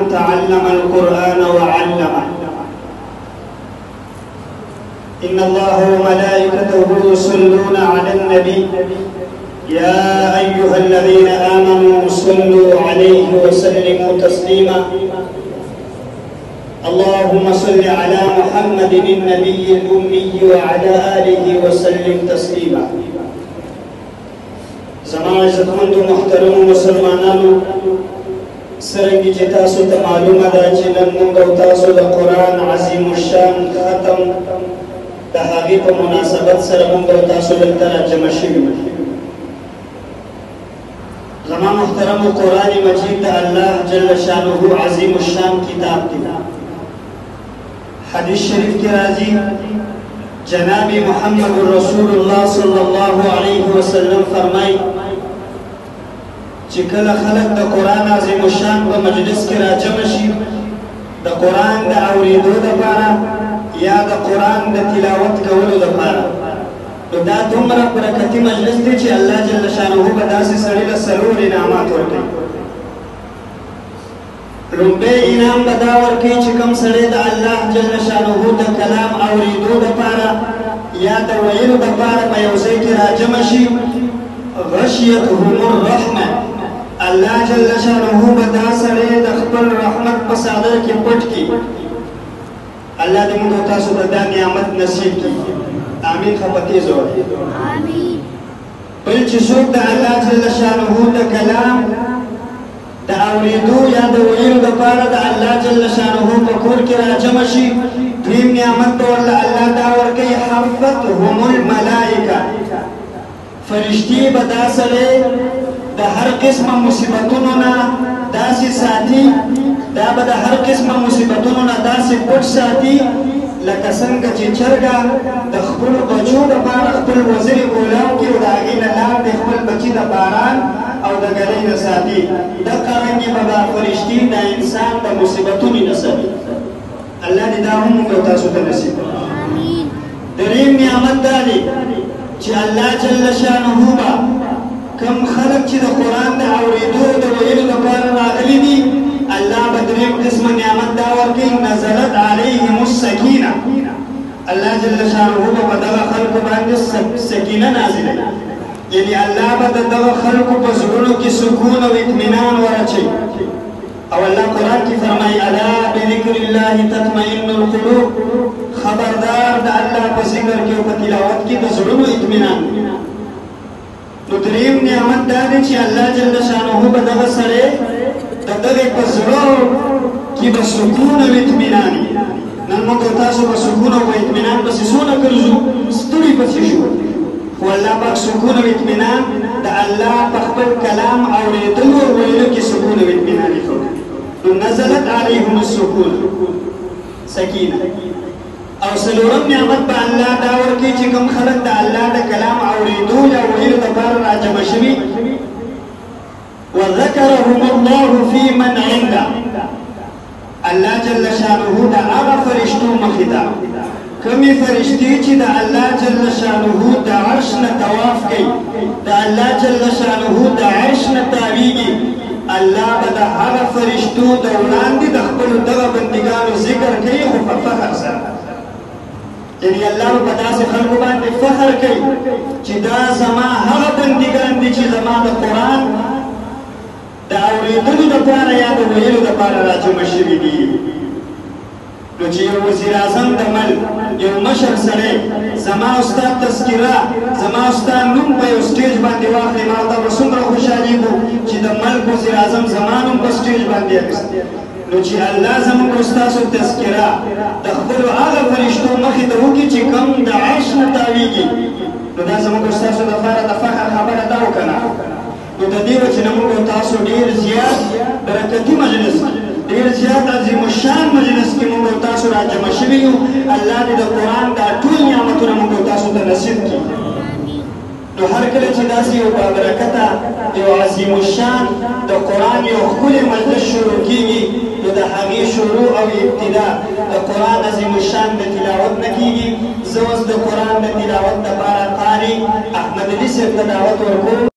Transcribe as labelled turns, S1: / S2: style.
S1: من تعلم القرآن وعلمه. إن الله وملائكته يصلون على النبي يا أيها الذين آمنوا صلوا عليه وسلموا تسليما. اللهم صل على محمد النبي الأمي وعلى آله وسلم تسليما. زمان عزتمند محترم مسلمانانو، سرنگی چې تاسو ته معلومه ده چې نن موږ او تاسو د قرآن عظیم الشان ختم د هغې په مناسبت سره موږ او تاسو دلته راجمع شوي یو. زما محترمو، قرآن مجید د الله جل شانه عظیم الشان کتاب دی. حدیث شریف کی راځي جناب محمد رسول الله صلی الله علیه وسلم فرمایي چې کله خلک د قرآن عظیم الشان په مجلس کې راجمع شي د قرآن د اورېدو دپاره یا د قرآن د تلاوت کولو دپاره، نو دا دومره برکتي مجلس دی چې الله جل شانه به داسې سړي له څلور انعامات ورکوي. لومبی انعام به دا ورکوي چې کوم سړی د الله جل شانه د کلام اورېدو دپاره یا د ویلو دپاره په یو ځای کې راجمع شي، غشیتهم الرحمه، الله جل شانه به دا سړی د خپل رحمت په څادر کې پټ کړي. الله دې موږ تاسو ته دا نعمت نصیب کړي. آمین. خپتیز وایي آمین. بل چې څوک د الله جل شانه د کلام د اورېدو یا د ویلو دپاره د الله جل شانه په کور کې راجمع شي، دویم نعمت به ورله الله دا ورکوي، حفتهم الملائکه، فرشتي به دا سړی د هر قسمه مصیبتونو نه داسې ساتي، دا به د هر قسمه مصیبتونو نه داسې پټ ساتي لکه څنګه چې چرګه د خپلو بچو دپاره خپل وزرې اولاو کړي او د هغې نه لاندې خپل بچي د باران او د ګلۍ نه ساتي، دقه رنګې به دا فرشتي د انسان د مصیبتونو نه ساتي. الله دې دا هم موږ تاسو ته نصیب کړي. دریم نعمت دا دی چې الله جل شانه به کم خلق چې د قرآن د اورېدو د ویلو دپاره راغلي دي، الله به دریم قسمه نعمت دا ورکوي، نزلت علیهم السکینه، الله جل شانه به په دغه خلکو باندې سکینه نازلوي، یعنی الله به د دغه خلکو په زړونو کې سکون او اطمینان ورچوي. او الله قرآن کې فرمایي الا بذکر الله تطمئن القلوب، خبردار د الله په ذکر کې او په تلاوت کې د زړونو اطمینان. نو دریم نعمت دا دی چې الله جل شانه به دغه سړی د دغې په زړه کې به سکون او اطمینان وي. نن موږ تاسو په سکون او په اطمینان پسې څونه ګرځو، ستړي پسې شو، خو الله پاک سکون او اطمینان د الله په خپل کلام اورېدلو او ویلو کې سکون او اطمینان ایښودی. نو نزلت علیهم السکون، سکینه. او څلورم نعمت به الله دا ورکوي چې کوم خلک د الله د کلام اورېدو یا ویلو دپاره راجمع شوي، وذکرهم الله فی من عنده، الله جل شانه د هغه فرشتو مخې ته کمې فرشتې چې د الله جل شانه د عرش نه طواف کوي، د الله جل شانه د عرش نه تاویږي، الله به د هغه فرشتو د وړاندې د خپلو دغه بندګانو ذکر کوي، خو په فخر سره. یعنی الله په داسې خلکو باندې فخر کوي چې دا زما هغه بندګان دي چې زما د قرآن د اورېدلو دپاره یا د ویلو دپاره راجمع شوي دي. نو چې یو وزیر اعظم د ملک، یو مشر سړی زما ستا تذکره، زما ستا نوم په یو سټیج باندې واخلي، ما ورته به څومره خوشحالېږو چې د ملک وزیر اعظم زما نوم په سټیج باندې اخیست. نو چې الله زموږ او ستاسو تذکره د خپلو هغه فرشتو مخې ته وکړي چې کوم د عرش نه تاویږي، نو دا زموږ او ستاسو دپاره د فخر خبره ده او که نه؟ نو د دې وجې نه موږ او تاسو ډېر زیات برکتي مجلس، ډېر زیات عظیم الشان مجلس کې موږ او تاسو راجمع شوي یو. الله دې د قرآن دا ټول نعمتونه موږ او تاسو ته نصیب کړي. نو هر کله چې داسې یو بابرکته، یو عظیم الشان د قرآن یو ښکلی مجلس شروع کېږي، نو د هغې شروع او ابتدا د قرآن عظیم الشان د تلاوت نه کېږي. زه اوس د قرآن د تلاوت دپاره قاري احمد علي صاحب ته دعوت ورکوم.